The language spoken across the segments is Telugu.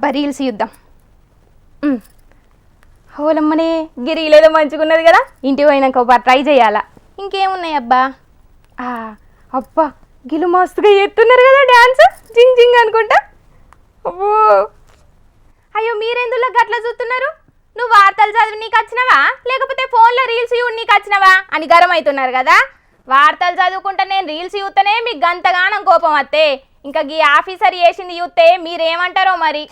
అబ్బా రీల్స్ చూద్దాం. హోలమ్మనే గిరిలేదో మంచిగున్నది కదా, ఇంటికి పోయినాక ఒక ట్రై చేయాలా. ఇంకేమున్నాయి అబ్బా? అబ్బా గిలు మస్తుగా చేస్తున్నారు కదా డ్యాన్స్, జింగ్ జింగ్ అనుకుంటా. అబ్బో అయ్యో మీరెందులో గట్లా చూస్తున్నారు? నువ్వు వార్తలు చదివి నీకు వచ్చినవా లేకపోతే ఫోన్లో రీల్స్ చూడు నీకు వచ్చినవా అని గరం అవుతున్నారు కదా. వార్తలు చదువుకుంటే నేను రీల్స్ చూస్తేనే మీకు గంతగానం కోపం వస్తే, ఇంకా గీ ఆఫీసర్ చేసింది చూస్తే మీరేమంటారో మరి.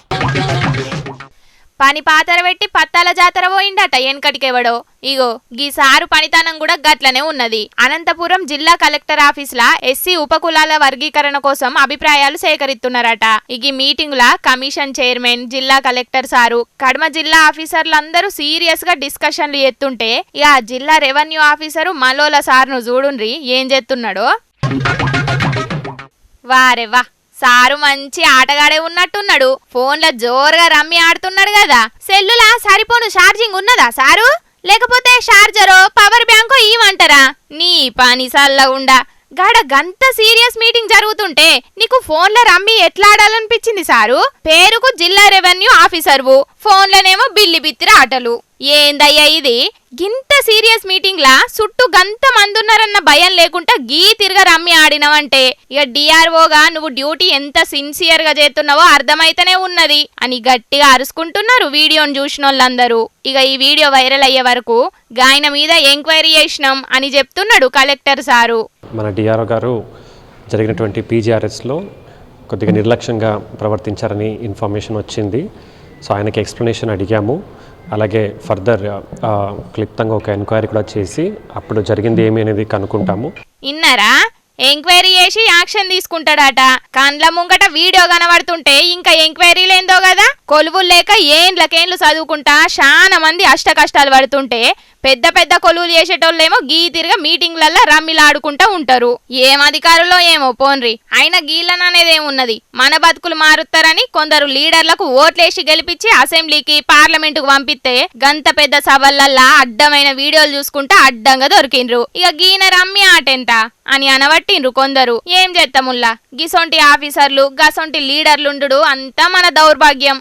పని పాతర పెట్టి పత్తాల జాతర పోయిండట ఎన్కటికెవడో. ఇగో గీ సారు పనితనం కూడా గట్లనే ఉన్నది. అనంతపురం జిల్లా కలెక్టర్ ఆఫీసుల ఎస్సీ ఉపకులాల వర్గీకరణ కోసం అభిప్రాయాలు సేకరిస్తున్నారట. ఈ మీటింగుల కమిషన్ చైర్మన్, జిల్లా కలెక్టర్ సారు, కడమ జిల్లా ఆఫీసర్లందరూ సీరియస్ గా డిస్కషన్లు ఎత్తుంటే ఇక జిల్లా రెవెన్యూ ఆఫీసరు మలోల సార్ను చూడుండ్రి ఏం చేస్తున్నాడో. వారెవ్వా సారు మంచి ఆటగాడే ఉన్నట్టున్నాడు. ఫోన్లో జోరుగా రమ్మి ఆడుతున్నాడు కదా. సెల్లులా సరిపోను ఛార్జింగ్ ఉన్నదా సారు? లేకపోతే చార్జరో పవర్ బ్యాంకో ఇవ్వమంటారా? నీ పని సల్లగుండా గాడ గంత సీరియస్ మీటింగ్ జరుగుతుంటే నీకు ఫోన్లో రమ్మి ఎట్లా ఆడాలనిపించింది సారు? పేరుకు జిల్లా రెవెన్యూ ఆఫీసర్వు, ఫోన్లోనేమో బిల్లి బిత్తిర ఆటలు. ఏందయ్యా ఇది? గింత సీరియస్ మీటింగ్ లా చుట్టూ గంత మందున్నారన్న భయం లేకుండా గీ తిరగ రమ్మి ఆడినవంటే ఇక డిఆర్ఓగా నువ్వు డ్యూటీ ఎంత సిన్సియర్ గా చేస్తున్నావో అర్థమైతేనే ఉన్నది అని గట్టిగా అరుచుకుంటున్నారు వీడియోను చూసిన వాళ్ళందరూ. ఇక ఈ వీడియో వైరల్ అయ్యే వరకు గాయన మీద ఎంక్వైరీ చేసినాం అని చెప్తున్నాడు కలెక్టర్ సారు. మన డిఆర్ఓ గారు జరిగినటువంటి పీజీఆర్ఎస్లో కొద్దిగా నిర్లక్ష్యంగా ప్రవర్తించారని ఇన్ఫర్మేషన్ వచ్చింది. సో ఆయనకి ఎక్స్ప్లెనేషన్ అడిగాము. అలాగే ఫర్దర్ క్లుప్తంగా ఒక ఎంక్వైరీ కూడా చేసి అప్పుడు జరిగింది ఏమి అనేది కనుక్కుంటాము. ఇన్నారా? ఎంక్వైరీ చేసి యాక్షన్ తీసుకుంటాడట. కండ్ల ముంగట వీడియో కనబడుతుంటే ఇంకా ఎంక్వైరీలు ఏందో కదా. కొలువులు లేక ఏండ్లకేండ్లు చదువుకుంటా చాలా మంది అష్ట కష్టాలు పడుతుంటే పెద్ద పెద్ద కొలువులు చేసేటోళ్ళేమో గీ తిరిగా మీటింగ్లల్లో రమ్మిలాడుకుంటా ఉంటారు. ఏం అధికారులో ఏమో పోన్రి. అయినా గీళ్ళననేది ఏమున్నది, మన బతుకులు మారుతారని కొందరు లీడర్లకు ఓట్లేసి గెలిపించి అసెంబ్లీకి పార్లమెంటుకు పంపిస్తే గంత పెద్ద సభలల్లా అడ్డమైన వీడియోలు చూసుకుంటా అడ్డంగా దొరికిండ్రు. ఇక గీన రమ్మి ఆటెంత అని అనబట్టిండ్రు కొందరు. ఏం చేస్తాముల్లా, గిసొంటి ఆఫీసర్లు గసొంటి లీడర్లుండు అంతా మన దౌర్భాగ్యం.